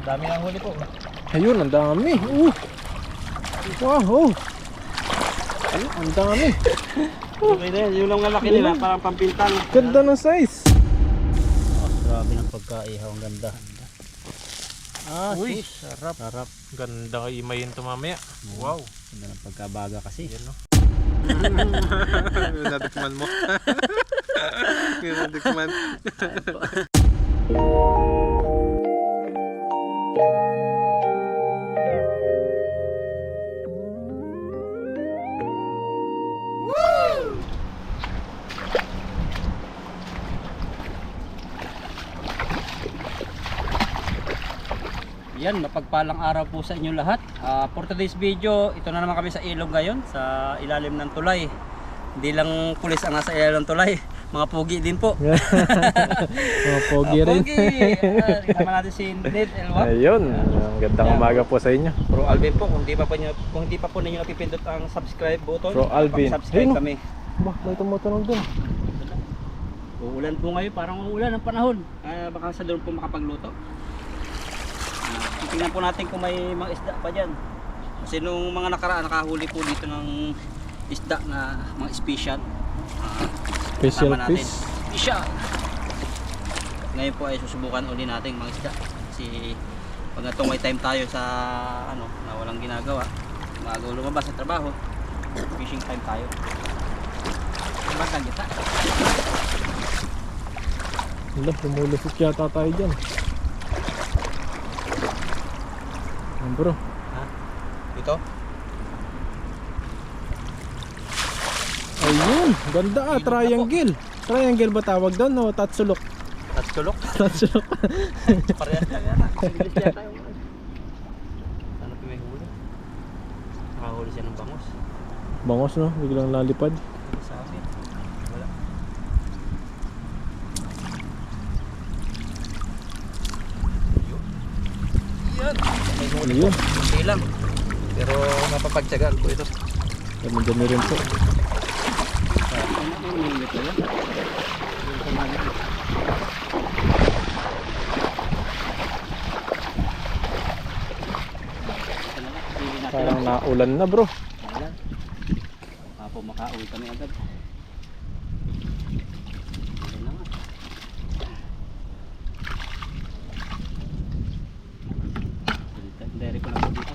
Dami ang huli po. Ayun, ang dami. Wow. Ayun, ang dami. Okay na yun. Yung lang nga laki nila, parang pampintang. Ganda ng size. Grabe ng pagkaihaw, ang ganda. Uy, sarap. sarap. Ganda imayin to mamaya. Wow. Ganda ng pagkabaga kasi. Yan no. Nadikman mo. Nadikman. Yan, mapagpalang araw po sa inyo lahat. For today's video, ito na naman kami sa ilog ngayon, sa ilalim ng tulay. Hindi lang pulis ang nasa ilalim ng tulay, mga pogi din po. Mga pogi rin. Pogi! Kasama natin si Ned Elwak. Ayun, ang gandang umaga po sa inyo. Bro Alvin po, kung di pa po ninyo napipindot ang subscribe button, Bro Alvin. subscribe Ayun, kami. Bah, may tumutunog dun. Uulan po ngayon, parang uulan ang panahon. Baka sa doon po makapagluto. Tingnan po natin kung may mga isda pa dyan. Kasi nung mga nakaraan, nakahuli po dito ng isda na mga special. Special Kasama natin. fish. Special! Ngayon po ay susubukan uli natin mga isda. Kasi pag natong may time tayo sa ano, na walang ginagawa, magaw lumabas sa trabaho, fishing time tayo. Diba kita? Wala, lumulusot yata tayo dyan. Yan bro. Ha? Ito? Ayun, ganda triangle. Triangle ba tawag doon? No, tatsulok. Tatsulok? Tatsulok. Parehas lang yata. English yata yung ano pa may huli? Nakahuli siya ng bangos. Bangos no, biglang lalipad. Sa amin. Wala. Yan. May huli po. Ayun. Kunti lang. Pero mapapagtsagaan po ito. Dami rin po. Parang naulan na bro. Ayan. Baka po makauwi kami agad. Ayan na nga. Dere ko na po dito.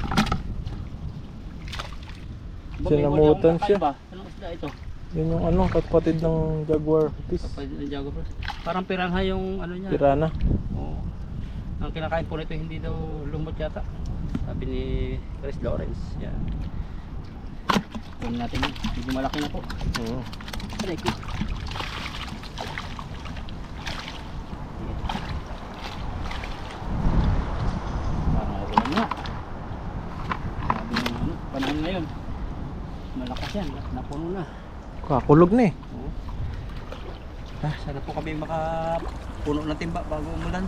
Sinamutan siya. Ba? Anong isda ito? Yun yung ano, kapatid ng jaguar fish. Pwede ng jaguar. Parang piranha yung ano niya. Pirana. Oo. Ang kinakain po nito hindi daw lumot yata. Sabi ni Chris Lawrence. Yan. Kunin natin yun. Medyo malaki na po. Oo. Aray ko. Parang ulan nga. Sabi ng ano, panahon ngayon. Malakas yan. Napuno na. Kakulog na eh. Oo. Sana po kami makapuno ng timba bago umulan.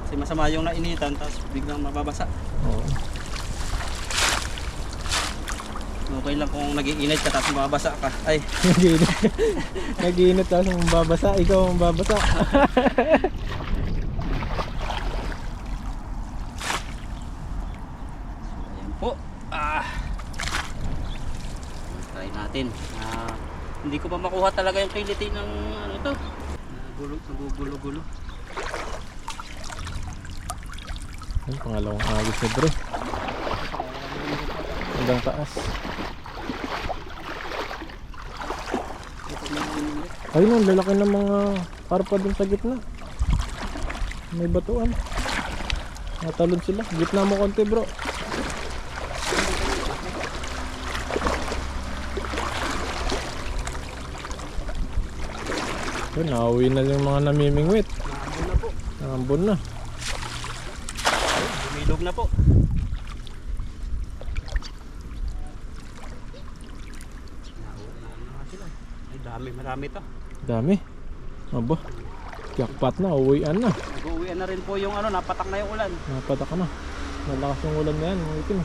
Kasi masama yung nainitan tapos biglang mababasa. Oo. Okay lang kung nag-iinit ka tapos mababasa ka. Ay, Nag-iinit. Nag-iinit tapos mababasa. Ikaw ang babasa. ayan po. Try natin. Hindi ko pa makuha talaga yung kiliti ng ano to. Nagugulo-gulo. Ang pangalawang agos na bro. Hanggang taas. Ayun ang lalaki ng mga karpa dun sa gitna. May batuan. Natalon sila. Gitna mo konti bro. Ayun, nauwi na yung mga namimingwit. Naambon na po. Nangambon na. Bumilog na po. Marami to. Dami. Aba. Jackpot na. Uwian na. Nag-uwian na rin po yung ano, napatak na yung ulan. Napatak na. Malakas yung ulan na yan. Mga itim.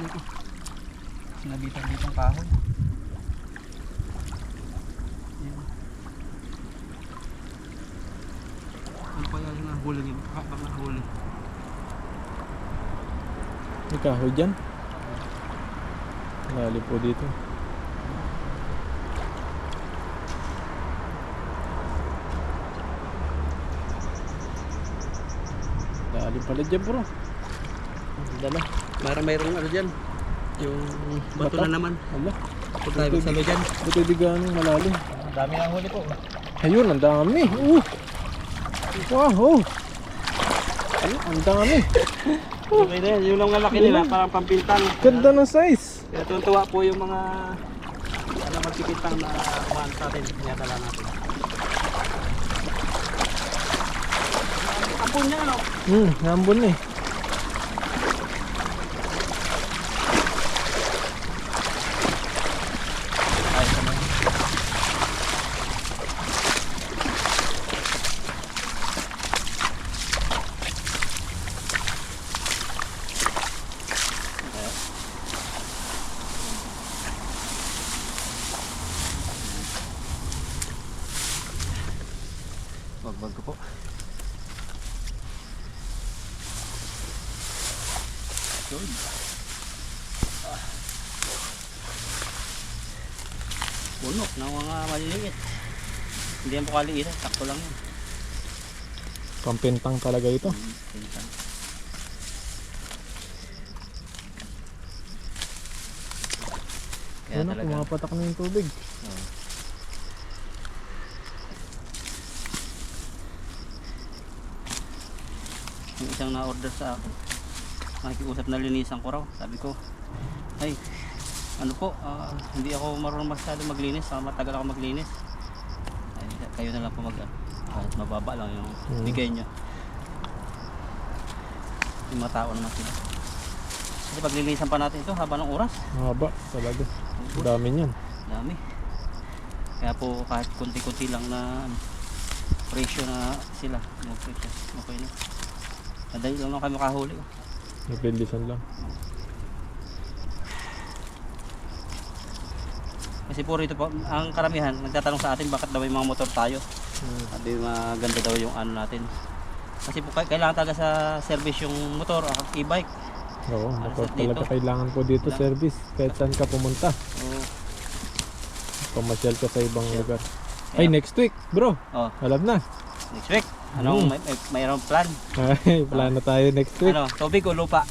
huli ko. Sinabitan-bitang kahoy. Yan. Ano kaya yung nahuli niyo? Baka nahuli. May kahoy dyan. Lalim po dito. Lalim pala dyan bro. Dala. Mayroong ano dyan. Yung bato Bata? na naman. Ala. Kung tayo magsalo dyan. Buti di ganong malalim. Ang dami na huli po. Ayun, ang dami. Wow. Ayun, ang dami. Okay na yan. Yung lang nga laki nila. Parang pampintang. Ganda ng size. Kaya tuwa po yung mga magpipintang na kumaan sa atin. Pinatala natin. Ampun niya ano? Nambun eh. Ayos naman. Wag ko po. Yun. Puno ng mga maliliit. Hindi yan po kaliit. Takto lang yan. Pampintang talaga ito. Pintang. Kaya Ano, talaga. pumapatak na yung tubig. Oo. Yung isang na-order sa akin, nakikiusap na linisan ko raw. Sabi ko, ay, ano po, hindi ako marunong masyado maglinis, matagal ako maglinis. Ay, kayo na lang po kahit mababa lang yung bigay nyo. Yung mga tao naman sila. Kasi paglinisan pa natin ito, haba ng oras. Mahaba talaga. Ang dami niyan. Dami. Kaya po kahit kunti-kunti lang na presyo na sila, okay na. Madali lang kami makahuli. Nagbilisan lang. Kasi po rito po, ang karamihan nagtatanong sa atin bakit daw may mga motor tayo. Sabi maganda daw yung ano natin. Kasi po kailangan talaga sa service yung motor, e-bike. Oo, Ano motor sa talaga dito? kailangan po dito service. Kahit saan ka pumunta. Oo. Pamasyal ka sa ibang lugar. Kaya- Ay, next week bro. Oh, Alam na. next week. Anong mayroong plan? Ay, plano tayo next week. Ano, tubig o lupa?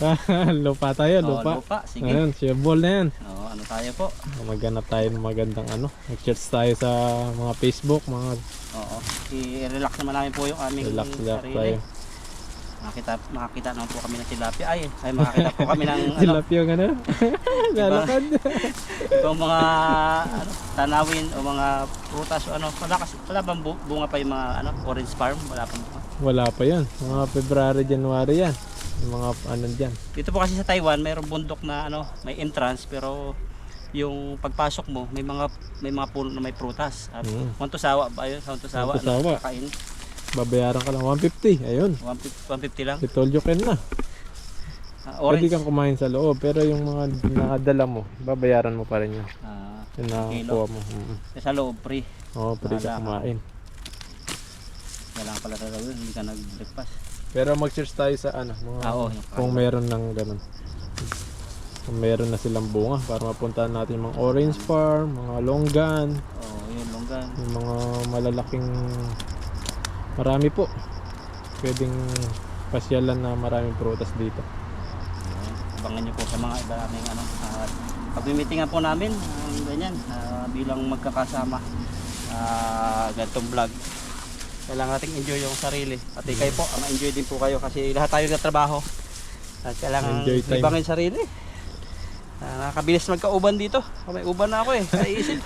Lupa tayo, Oh, lupa. lupa, sige. Ayun, shabol na yan. Oh, ano tayo po? Maghanap tayo ng magandang ano. Mag-search tayo sa mga Facebook, mga Oo. I-relax naman namin po yung aming relax sarili. tayo. Makakita naman po kami ng tilapia. Ay, makakita po kami ng ano, Silap yung ano. Lalakad. ibang mga ano, tanawin o mga prutas o ano. Wala bang bunga pa yung mga ano, orange farm? Wala pang bunga. Wala pa yan. Mga February, January yan. Yung mga ano dyan. Dito po kasi sa Taiwan, mayroong bundok na ano, may entrance pero yung pagpasok mo, may mga puno na may prutas. At Hontosawa ba yun? Hontosawa. Hontosawa. Kakain. Babayaran ka lang 150. Ayun. 150 lang. Si Tolyo Ken na. Orange. Pwede kang kumain sa loob. Pero yung mga nakadala mo, babayaran mo pa rin yun. Yung nakakuha mo. Sa loob, free. Oo, pwede ka kumain. Kailangan pala talaga yun, hindi ka nag-breakfast. Pero mag-search tayo sa ano, mga, Oo, kung meron ng ganun. Kung meron na silang bunga para mapuntahan natin yung mga orange farm, mga longgan, Oo, yun, longgan. yung mga malalaking marami po. Pwedeng pasyalan na maraming prutas dito. Abangan nyo po sa mga iba naming ano, pag-meetingan po namin, ganyan, bilang magkakasama, ganitong vlog. Kailangan nating enjoy yung sarili. At kayo po, ma-enjoy din po kayo kasi lahat tayo nagtrabaho. At kailangan Enjoy time. libangin sarili. Nakakabilis magka-uban dito. May uban na ako eh, naisip.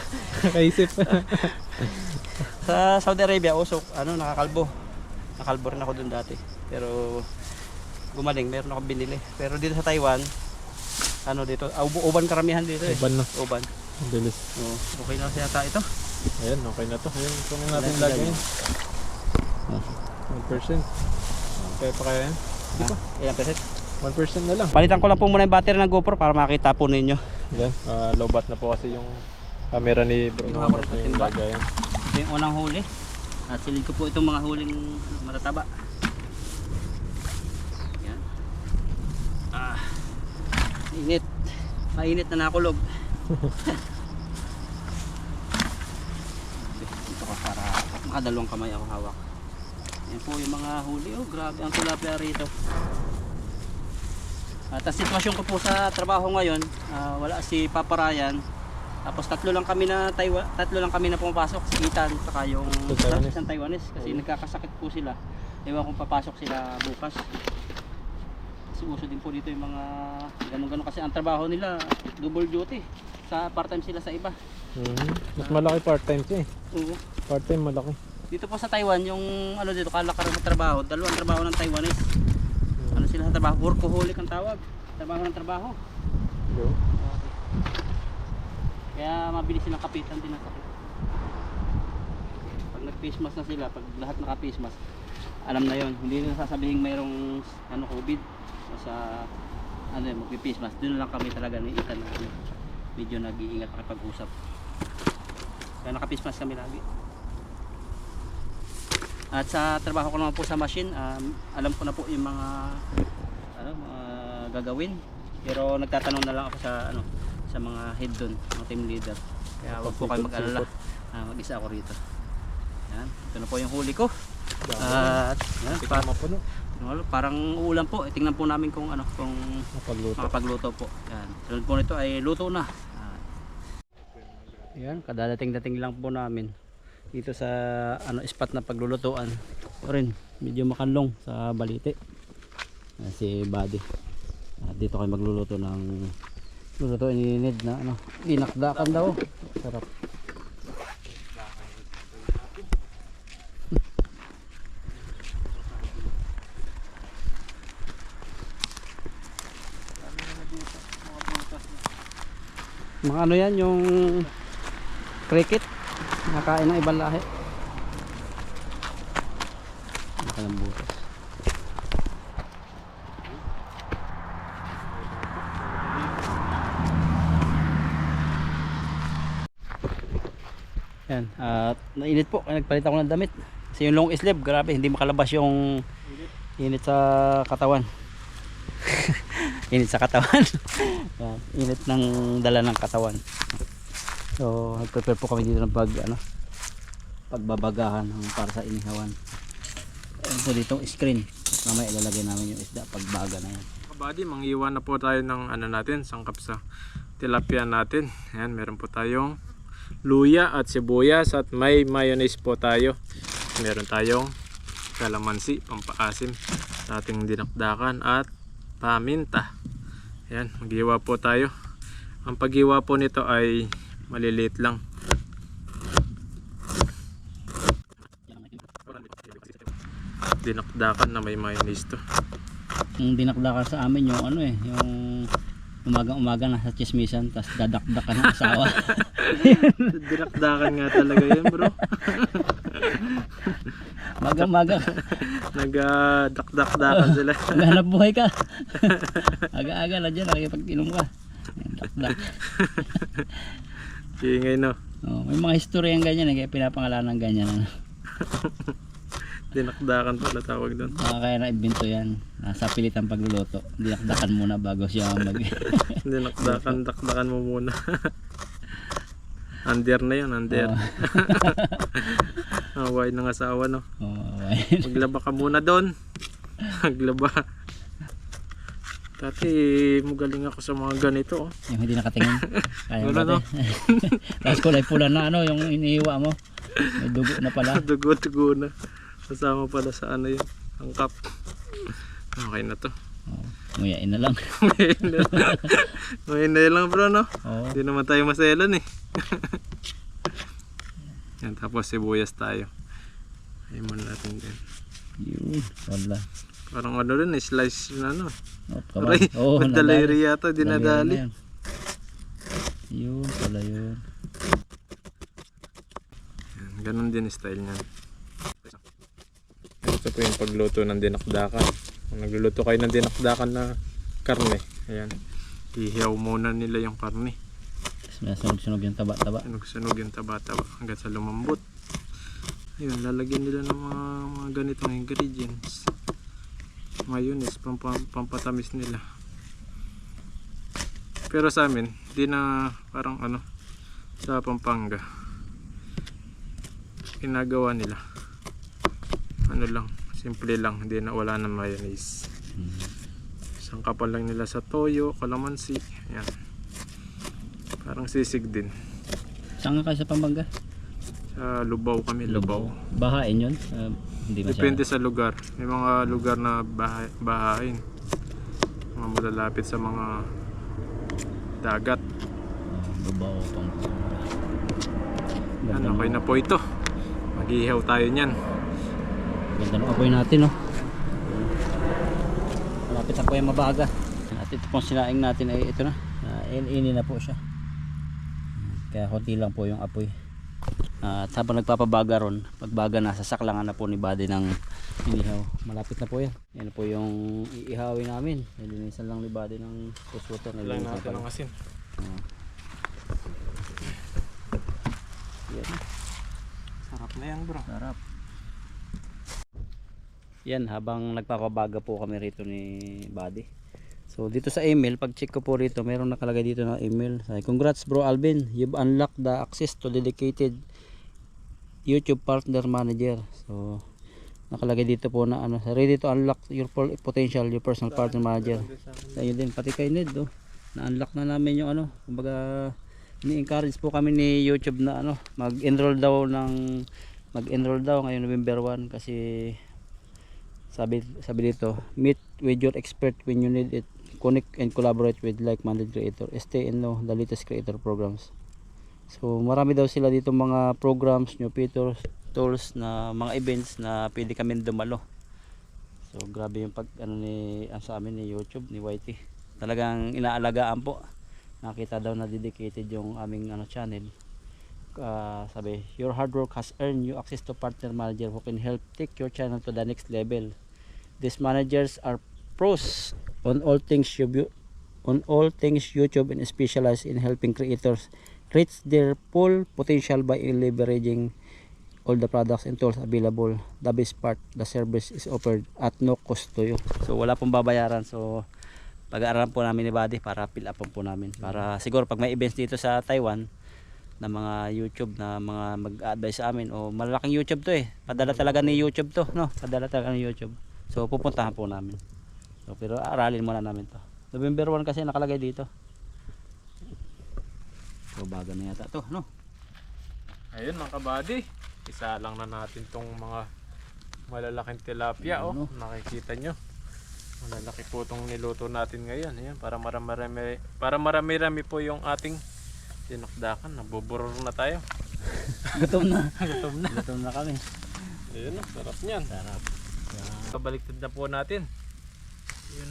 Kaisip. Sa Saudi Arabia, usok, nakakalbo. Nakalbo rin ako dun dati. Pero gumaling, meron ako binili. Pero dito sa Taiwan, dito, uban karamihan dito eh. Uban na. Uban. Ang bilis. Okay na kasi yata ito. Ayan, okay na to. Ayan, kung natin lagay. 1%. Kaya pa kaya yan? Ilang percent? 1% na lang. Palitan ko lang po muna yung battery ng GoPro para makita po ninyo. Yan, lobat na po kasi yung camera ni Bro. Kinuha ko rin sa Yung timba. lagayan. Ito yung unang huli. At silid ko po itong mga huling matataba. Yan. Init. Mainit na nakulog. Dito ko para makadalawang kamay ako hawak. Yan po yung mga huli. Oh, grabe ang tilapia rito. At ang sitwasyon ko po sa trabaho ngayon, wala si Papa Ryan. Tapos tatlo lang kami na pumapasok, si Ethan saka yung isang Taiwanese kasi nagkakasakit po sila. Ewan kung papasok sila bukas. Kasi uso din po dito yung mga ganun-ganun kasi ang trabaho nila double duty. Sa part-time sila sa iba. Mas malaki part-time siya eh. Oo. Part-time malaki. Dito po sa Taiwan, yung ano dito kalakaran sa trabaho, dalawang trabaho ng Taiwanese. Ano sila sa trabaho? Workaholic ang tawag. Trabaho ng trabaho. Yo. Kaya mabilis silang kapitan din ang sakit. Pag nag-face mask na sila, pag lahat naka-face mask, alam na yon. Hindi nila sasabihin mayroong COVID o sa mag-face mask. Doon lang kami talaga ni Ethan na medyo nag-iingat makipag-usap. Kaya naka-face mask kami lagi. At sa trabaho ko naman po sa machine, alam ko na po yung mga mga gagawin. Pero nagtatanong na lang ako sa mga head doon, mga team leader. Kaya wag po kayo mag-alala. Mag-isa ako rito. Yan, ito na po yung huli ko. At yan, parang uulan po. Tingnan po namin kung makapagluto po. Yan. Sunod po nito ay luto na. Yan, kadadating-dating lang po namin dito sa spot na paglulutuan. Rin medyo makanlong sa Balite. Si Buddy. Dito kayo magluluto ng lulutuin ni Ned na dinakdakan daw. Sarap. Mga ano yan yung cricket. Nakain ng ibang lahi. Nakalang butas. Yan. At nainit po. Kaya nagpalit ako ng damit. Kasi yung long sleeve, grabe. Hindi makalabas yung init sa katawan. Init sa katawan. Yan. Init ng dala ng katawan. So, nag-prepare po kami dito ng pagbabagahan para sa inihawan. Ayan po ditong screen. Mamaya ilalagay namin yung isda pagbaga na yan. Kabady, mangiwan na po tayo ng sangkap sa tilapia natin. Ayan, meron po tayong luya at sibuyas at may mayonnaise po tayo. Meron tayong kalamansi, pampaasim sa ating dinakdakan at paminta. Ayan, maghiwa po tayo. Ang paghiwa po nito ay maliliit lang. Dinakdakan na may mayonnaise to. Yung dinakdakan sa amin yung yung umaga-umaga nasa chismisan tapos dadakdakan ng asawa. Dinakdakan nga talaga yun, bro. Maga-maga. Nagdakdakan sila. Maghanap buhay ka. Aga-aga na dyan nakikipag-inom ka. Dakdak. Ingay no. May mga history yung ganyan kaya pinapangalanan ng ganyan. Dinakdakan pala tawag doon. Kaya na-invento yan. Nasa pilitan pagluluto. Dinakdakan muna bago siya Dinakdakan, dakdakan mo muna. Under na yun, under. Away ng asawa, no? Maglaba ka muna doon. Maglaba. Dati magaling ako sa mga ganito. Yung hindi nakatingin. Kaya wala, no? Tapos kulay pula na yung iniiwa mo. May dugo na pala. Dugo na. Kasama pala sa yun. Ang cup. Okay na to. Muyain na lang. Muyain na lang, bro, no? Hindi naman tayo maselan eh. Yan, tapos sibuyas tayo. Ayun muna natin din. Yun, wala. Parang rin, slice na Aray, magdalayri yata, dinadali. Yun, pala yun. Yan, ganun din style niyan. Ito po yung pagluto ng dinakdakan. Kung nagluluto kayo ng dinakdakan na karne. Ayan. Ihiyaw muna nila yung karne. Sunog-sunog yung taba-taba. Sunog yung taba-taba hanggang sa lumambot. Ayun, lalagyan nila ng mga ganitong ingredients. Mayonnaise, pampatamis nila. Pero sa amin, di na parang sa Pampanga. Ginagawa nila. Lang, simple lang, hindi na wala na mayonnaise. Sangkapan lang nila sa toyo, kalamansi. Ayan. Parang sisig din. Saan nga kayo sa Pampanga? Sa Lubao kami, Lubao. Bahain yun? Hindi masyado. Depende sa lugar. May mga lugar na bahain. Mga malalapit sa mga dagat. Lubao, Pampanga. Okay na po ito. Mag-ihaw tayo niyan. Ganda ng apoy natin, no? Malapit na po yung mabaga. At ito pong sinaing natin ay ito na. Ini na po siya. Kaya konti lang po yung apoy. At habang nagpapabaga ron, pagbaga na, sasaklangan na po ni Buddy ng inihaw. Malapit na po yan. Yan po yung iihawin namin. Nilinisan lang ni Buddy ng fresh water. Lang natin ng asin. Yan. Sarap na yan, bro. Sarap. Yan, habang nagpapabaga po kami rito ni Buddy. So dito sa email, pag check ko po rito, mayroong nakalagay dito na email. Congrats bro Alvin, you've unlocked the access to dedicated YouTube partner manager. So nakalagay dito po na ready to unlock your full potential, your personal partner manager. Ayun din, pati kay Ned, na-unlock na namin yung kumbaga ni-encourage po kami ni YouTube na mag-enroll daw ngayong November 1 kasi sabi dito, meet with your expert when you need it, connect and collaborate with like-minded creator, stay and know the latest creator programs. So marami daw sila dito mga programs, new features, tools na mga events na pwede kami dumalo. So grabe yung sa amin ni YouTube, ni YT. Talagang inaalagaan po. Nakita daw na dedicated yung aming channel. Sabi, your hard work has earned you access to partner manager who can help take your channel to the next level. These managers are pros on all things YouTube and specialize in helping creators reach their full potential by leveraging all the products and tools available. The best part, the service is offered at no cost to you. So wala pong babayaran. So pag-aaralan po namin ni Buddy para fill up po namin. Para siguro pag may events dito sa Taiwan na mga YouTube na mga mag-advise sa amin, o malaking YouTube to padala talaga ni YouTube to, no? Padala talaga ni YouTube. So pupuntahan po namin. So, pero aralin muna namin to. November 1 kasi nakalagay dito. So baga na yata to, no? Ayun mga kabady, isa lang na natin tong mga malalaking tilapia. Nakikita nyo, malalaki po itong niluto natin ngayon. Ayan, para marami-rami po yung ating dinakdakan. Nabuburor na tayo. Gutom na. Gutom na kami. Ayun, sarap niyan. Sarap. Kabaliktad na po natin. Ayun,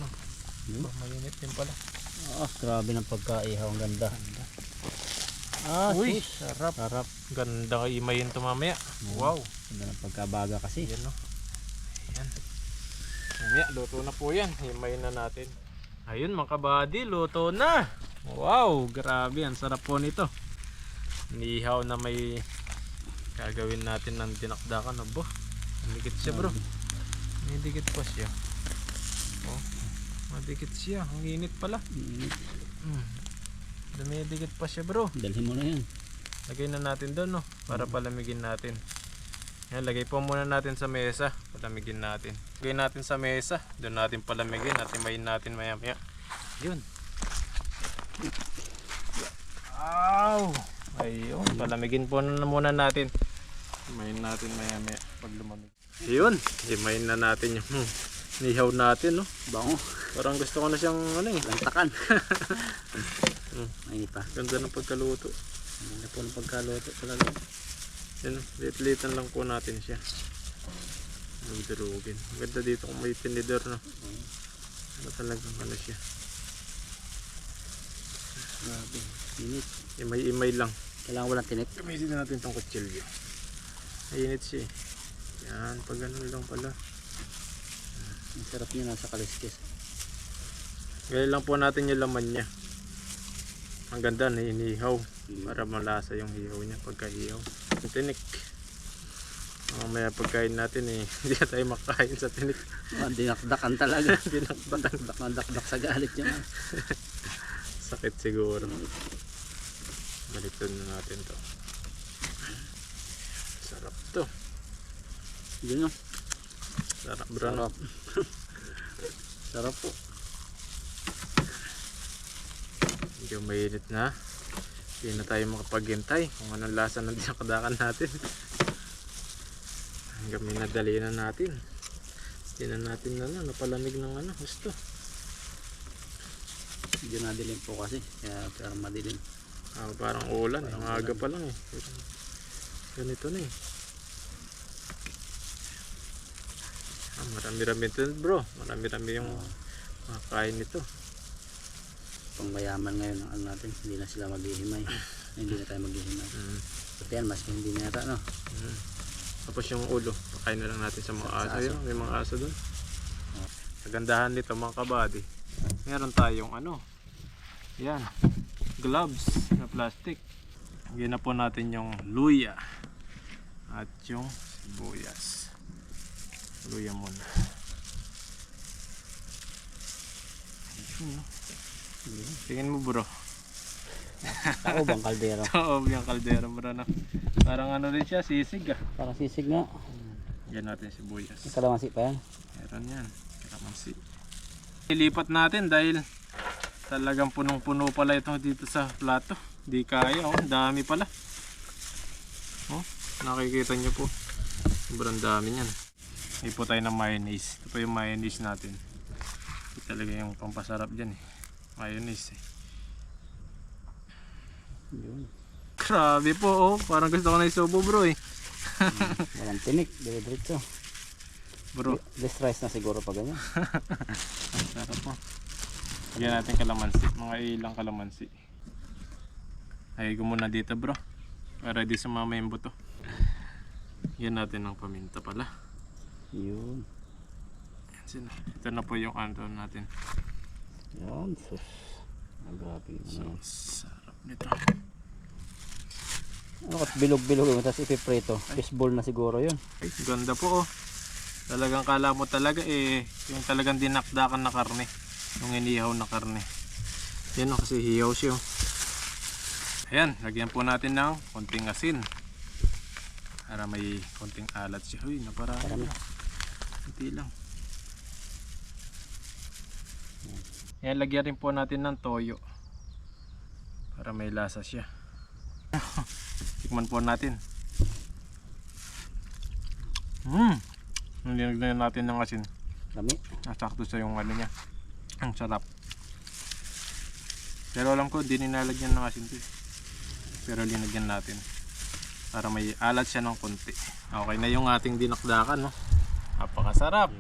mainit din pala. Grabe ng pagkaihaw, ang ganda. Uy, sarap. Ganda imayin ito mamaya. Wow. Ganda ng pagkabaga kasi. Ayan, ayan. Mamaya, luto na po yan. Himayin na natin. Ayun mga kabady, luto na. Wow, grabe. Ang sarap po nito. Nihaw na may gagawin natin ng dinakdakan. Abo, madikit siya bro. May dikit pa siya. Madikit siya. Ang init pala. Dumidikit pa siya bro. Dalhin mo na yan. Lagay na natin doon, no? Para palamigin natin. Yan, lagay po muna natin sa mesa. Palamigin natin. Lagay natin sa mesa. Doon natin palamigin. At imayin natin maya maya. Yun. Wow! Ayun. Palamigin po na muna natin. Imayin natin maya maya pag lumamig. Ayun. Imayin na natin yung nihaw natin, no? Bango. Parang gusto ko na siyang lantakan. Ay pa. Ganda ng pagkaluto. Ganda po ng pagkaluto talaga. Yan, lit-litan lang po natin siya. Durugin. Ganda dito kung may tinidor, no? Talagang siya. Grabe. Init. Imay-imay lang. Kailangan walang tinik. Gamitin na natin itong kutsilyo. Mainit siya. Yan, pag ganun lang pala. Ang sarap niya nasa kaliskis. Ngayon lang po natin yung laman niya. Ang ganda na inihaw. Para malasa yung hihaw niya pagka-hihaw. Yung tinik. Mamaya pagkain natin eh, hindi na tayo makain sa tinik. Dinakdakan talaga. Dinakdakan. Dakdak sa galit niya. Sakit siguro. Baliktad na natin to. Sarap to. Yun, no? Sarap bro. Sarap. Sarap po. Medyo mainit na. Hindi na tayo makapaghintay kung anong lasa ng dinakdakan natin. Hanggang minadali na natin. Hindi na natin napalamig ng gusto. Medyo nadilim po kasi. Kaya parang madilim. Parang ulan. Parang Maaga ulan. pa lang eh. Ganito na eh. Marami-rami ito bro. Marami-rami yung makain nito. Pangmayaman ngayon ang ano natin. Hindi na sila maghihimay. Hindi na tayo maghihimay. Pati yan, maski hindi na yata, no? Tapos yung ulo, pakain na lang natin sa mga Sa aso. aso. Yun, may mga aso dun. Kagandahan nito mga kabady. Meron tayong yan, gloves na plastic. Lagyan na po natin yung luya at yung sibuyas. Luya muna. Tingin mo bro. Tao bang kaldero? Oo, yung kaldero bro na. Parang rin siya, sisig ah. Parang sisig nga. Lagyan natin sibuyas. May kalamansi pa yan. Meron yan. Kalamansi. Ilipat natin dahil talagang punong-puno pala ito dito sa plato. Di kaya, dami pala. Nakikita nyo po. Sobrang dami yan. Hindi po tayo ng mayonnaise. Ito po yung mayonnaise natin. Ito talaga yung pampasarap dyan eh. Mayonnaise eh. Yun. Grabe po Parang gusto ko na isubo bro eh. Walang tinik. Diretso. Bro. Less rice na siguro pa ganyan. Sarap po. Lagyan natin kalamansi. Mga ilang kalamansi. Ay ko muna dito bro. Para di sumama yung buto. Yan natin ng paminta pala. Yun. Ito na po yung natin. Yan. Sus. Grabe. So, sarap nito. Bilog-bilog yun. Tapos ipiprito. Fishball na siguro yun. Ay, ganda po Talagang kala mo talaga yung talagang dinakdakan na karne. Yung inihaw na karne. Yan kasi hihaw siya. Ayan, lagyan po natin ng konting asin. Para may konting alat siya. Uy, naparami. Kunti lang. Ayan, lagyan rin po natin ng toyo. Para may lasa siya. Tikman po natin. Nilagyan natin ng asin. Dami. Sakto sa yung niya. Ang sarap. Pero alam ko, di nilalagyan ng asin to eh. Pero linagyan natin. Para may alat siya ng konti. Okay na yung ating dinakdakan, Napakasarap.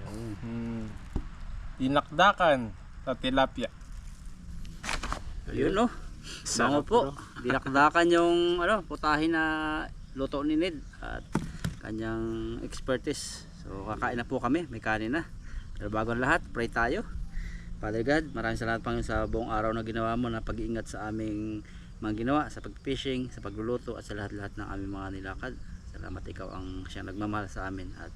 Dinakdakan sa tilapia. Yun, Bango po. Dinakdakan yung putahin na luto ni Ned at kanyang expertise. So kakain na po kami, may kanin na. Pero bago ang lahat, pray tayo. Father God, maraming salamat Panginoon sa buong araw na ginawa mo na pag-iingat sa aming mga ginawa, sa pag-fishing, sa pagluluto at sa lahat-lahat ng aming mga nilakad. Salamat ikaw ang siyang nagmamahal sa amin at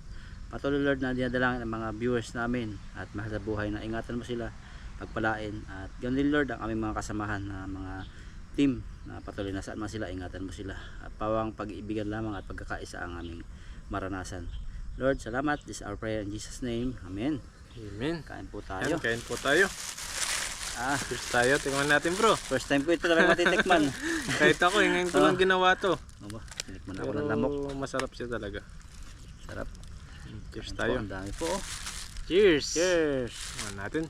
patuloy Lord na dinadalangin ang mga viewers namin at mahal sa buhay na ingatan mo sila, pagpalain at ganoon din Lord ang aming mga kasamahan na mga team na patuloy na saan man sila, ingatan mo sila at pawang pag-iibigan lamang at pagkakaisa ang aming maranasan. Lord, salamat. This is our prayer in Jesus name. Amen. Amen. Kain po tayo. Kain po tayo. Cheers tayo. Tingnan natin bro. First time ko ito talaga matitikman. Kahit ako, ngayon ko lang ginawa to. Tinikman ako ng lamok. Pero masarap siya talaga. Sarap. Cheers Kain tayo. po, ang dami po. Cheers. Cheers. Tingnan natin.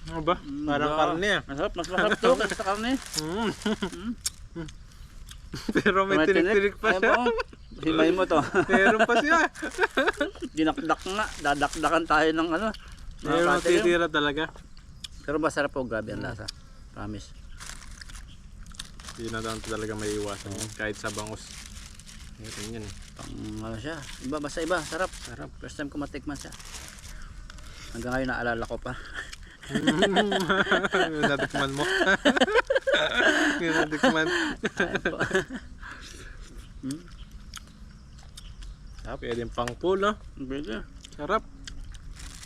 Ano ba? Parang karne Masarap. Mas masarap to kasi sa karne. Pero may tinik-tinik pa siya. Himayin mo to. Meron pa siya. Dinakdak nga. Dadakdakan tayo ng Meron titira talaga. Pero masarap po. Grabe ang lasa. Promise. Hindi na talaga may iwasan. Kahit sa bangus. Meron yun Pang siya. Iba, basta iba. Sarap. Sarap. First time ko matikman siya. Hanggang ngayon naalala ko pa. Yung natikman mo. Yung natikman. Ayun po. Pwede pang pool, no? Pwede. Sarap.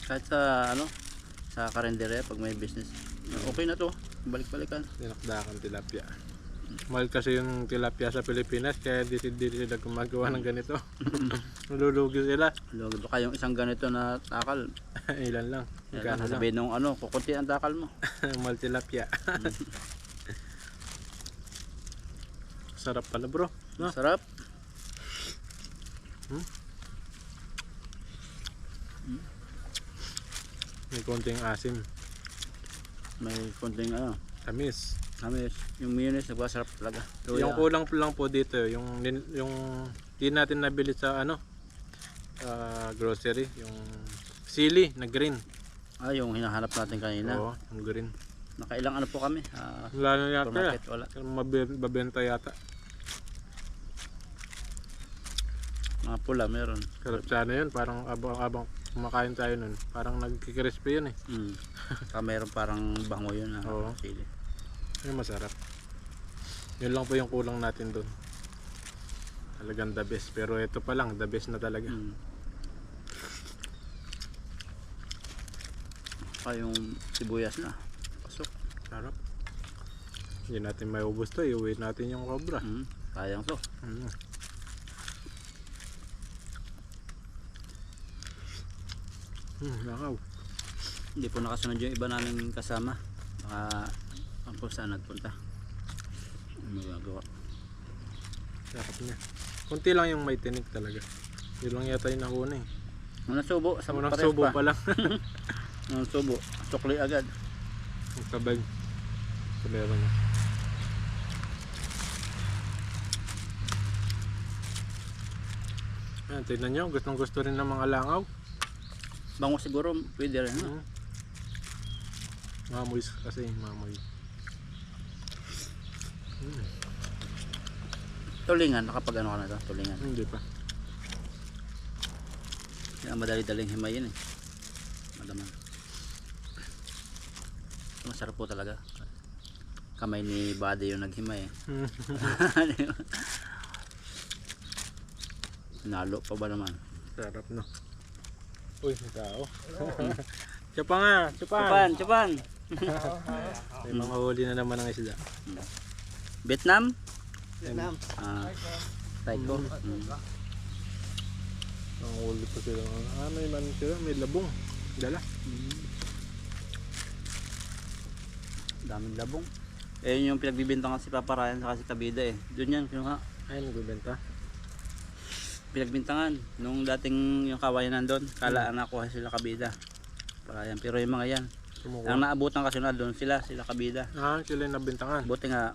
Kahit sa ano, sa karinderya pag may business. Okay na to. Balik-balikan. Dinakdakan tilapia. Mahal kasi yung tilapia sa Pilipinas, kaya di sila gumagawa ng ganito. Nalulugi sila. Lugi ba kayong isang ganito na takal? Ilan lang. Yan Magkano lang, lang. sabihin nung ano, kukunti ang takal mo. Mahal tilapia. Sarap pala bro. No? Sarap. May konting asim. May konting ano, Tamis. namis. Yung mayonnaise nagbasarap talaga. Yung kulang lang po dito, yung di natin nabili sa ano, grocery, yung sili na green. Yung hinahanap natin kanina. Oo, yung green. Nakailang ano po kami? Wala na yata. Supermarket, wala. Mabenta yata. Mga pula meron. Sarap sana yun, parang abang kumakain tayo nun. Parang nagkikrispy yun eh. Saka meron parang bango yun na Oo. sili. Yung masarap. Yun lang po yung kulang natin dun. Talagang the best. Pero ito pa lang, the best na talaga. Saka yung sibuyas na. Pasok. Sarap. Hindi natin maiubos to. Iuwi natin yung cobra. Sayang to. Nakaw. Hindi po nakasunod yung iba naming kasama. Baka kung saan nagpunta. Ano magagawa? Sarap niya. Kunti lang yung may tinik talaga. Yun lang yata yung nakuna eh. Unang subo. Sa Unang pares subo pa lang. Unang subo. Sukli agad. Ang kabag. Kulero niya. Ayan, tignan nyo. Gustong gusto rin ng mga langaw. Bango siguro. Pwede rin. No? Mamoy kasi. Mamoy. Tulingan. Nakapag ano ka na ito? Tulingan. Hindi pa. Yan, madali-daling himayin eh. Madaman. Masarap po talaga. Kamay ni Buddy yung naghimay eh. Nalo pa ba naman? Sarap no. Uy, may tao. Tsapa nga. Japan, Japan. May mga huli na naman ng isda. Vietnam? Vietnam. Taiko. Ang huli pa sila. May man sila. May labong. Dala. Daming labong. Eh yun yung pinagbibintangan si Papa Ryan sa si Kabida eh. Doon yan kinuha. Ay, nagbibenta. Pinagbintangan. Nung dating yung kawayan nandun, kala nakuha sila Kabida. Ryan. Pero yung mga yan. Kumukuha. Ang naabutan kasi na doon sila Kabida. Sila yung nabintangan. Buti nga,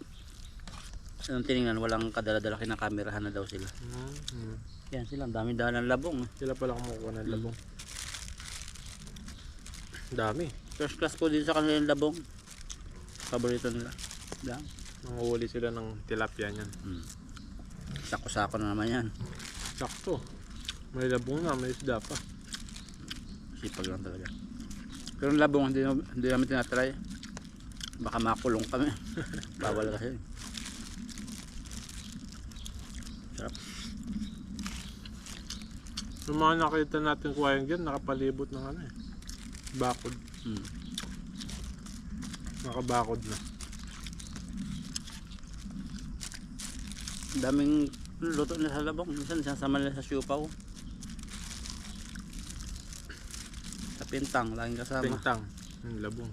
anong tinignan, walang kadala-dala kinakamerahan na daw sila. Yan sila, ang dami dala ng labong. Sila pala kumukuha ng labong. Dami. First class po din sa kanila yung labong. Paborito nila. Dami. Nanguhuli sila ng tilapia niyan. Sako-sako na naman yan. Sakto. May labong na, may isda pa. Sipag lang talaga. Pero yung labong hindi namin tinatry. Baka makulong kami. Bawal kasi. Sarap. Yung mga nakita natin kuhain dyan, nakapalibot ng ano eh. Bakod. Nakabakod na. Daming luto nila sa labong. Minsan sinasama nila sa siupaw. Sa pintang, laging kasama. Pintang. Yung labong.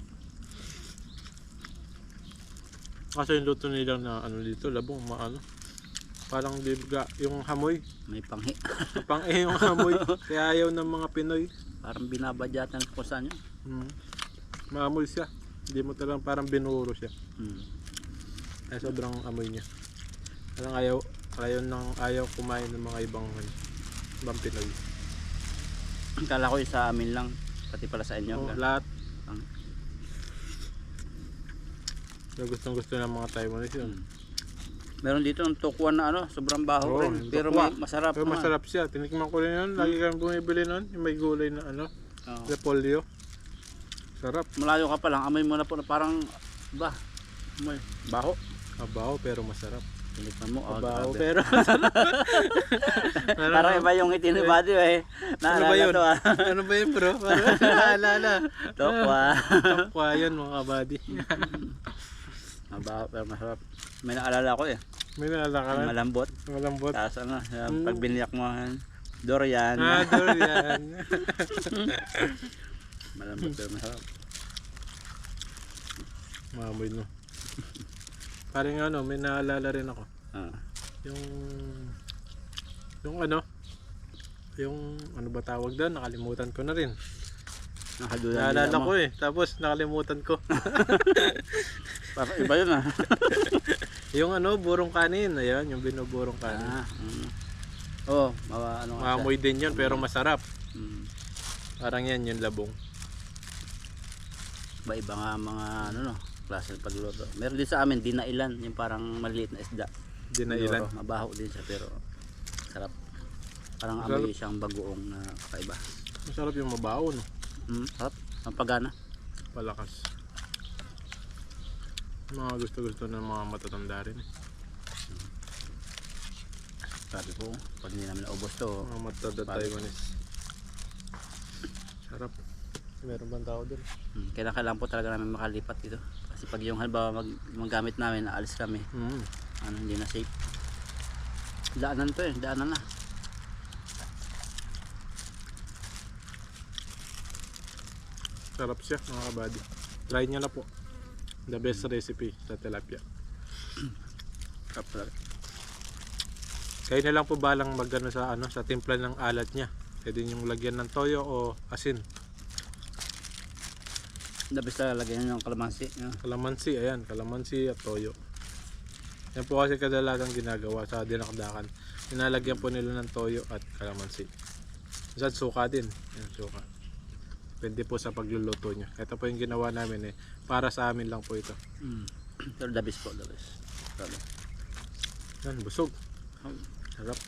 Kasi yung luto nila na ano dito, labong, maano. Parang diba, yung hamoy. May panghi. Pang yung hamoy. Kaya ayaw ng mga Pinoy. Parang binabadyatan kung saan yun. Maamoy siya. Hindi mo talagang parang binuro siya. Ay sobrang amoy niya. Parang ayaw kumain ng mga ibang Pinoy. Kala ko yung sa amin lang. Pati pala sa inyo. Oo, lahat. Gustong gusto ng mga Taiwanese yun. Meron dito ng tukwan na ano, sobrang baho Oo, rin. yung Pero tukwa. may masarap Pero naman. masarap siya. Tinikman ko rin yun. Lagi kami bumibili nun. Yung may gulay na ano. Oo. Repolyo. Sarap. Malayo ka pa lang, amoy mo na po na parang, ba, amoy, baho. Mabaho pero masarap. Tinikman mo, oh, Mabaho grabe. pero Parang iba yung ngiti ni Buddy eh. Ano ba Naalala yun? to ah. Ano ba yun bro? Parang naalala. Tokwa. Tokwa yun mga kabady. Mabaho pero masarap. May naalala ko eh. May naalala ka na? Malambot. Malambot. Tapos ano, pag biniyak mo, durian. Durian. Malambot pero masarap. Mamoy no. Parang ano, may naalala rin ako. Ah. Yung ano ba tawag doon? Nakalimutan ko na rin. Nakadulan Naalala ko eh, tapos nakalimutan ko. Parang iba yun ah. Yung ano, burong kanin, ayan, yung binuburong kanin. Oo, ano nga siya. Maamoy din yun, pero masarap. Mm. Parang yan, yung labong. Iba nga mga ano no, klase ng pagluto. Meron din sa amin dinailan, yung parang maliit na isda. Dinailan. Siguro, mabaho din siya pero sarap. Parang Masarap. amoy siyang bagoong na kakaiba. Masarap yung mabaho, no? Sarap. Ang pagana. Palakas. Mga gusto-gusto ng mga matatanda rin. Sabi ko, pag hindi namin naubos to, Mga matatanda Taiwanese. Sarap. Meron bang tao doon? kailangan po talaga namin makalipat dito. Kasi pag yung halimbawa magamit namin, aalis kami, hindi na safe. Daanan to eh, daanan na. Sarap siya mga kabady. Try nyo na po. The best recipe sa tilapia. Sarap talaga. Kayo na lang po balang magano sa sa timpla ng alat niya. Pwede yung lagyan ng toyo o asin. Dabis talaga lagyan yung kalamansi. Kalamansi, ayan, kalamansi at toyo. Yan po kasi kadalasan ginagawa sa dinakdakan. Inalagyan po nila ng toyo at kalamansi. Minsan suka din. Yan, suka. Pwede po sa pagluluto niya. Ito po yung ginawa namin para sa amin lang po ito. Pero dabis po, dabis. Sarap. Yan, busog. Sarap.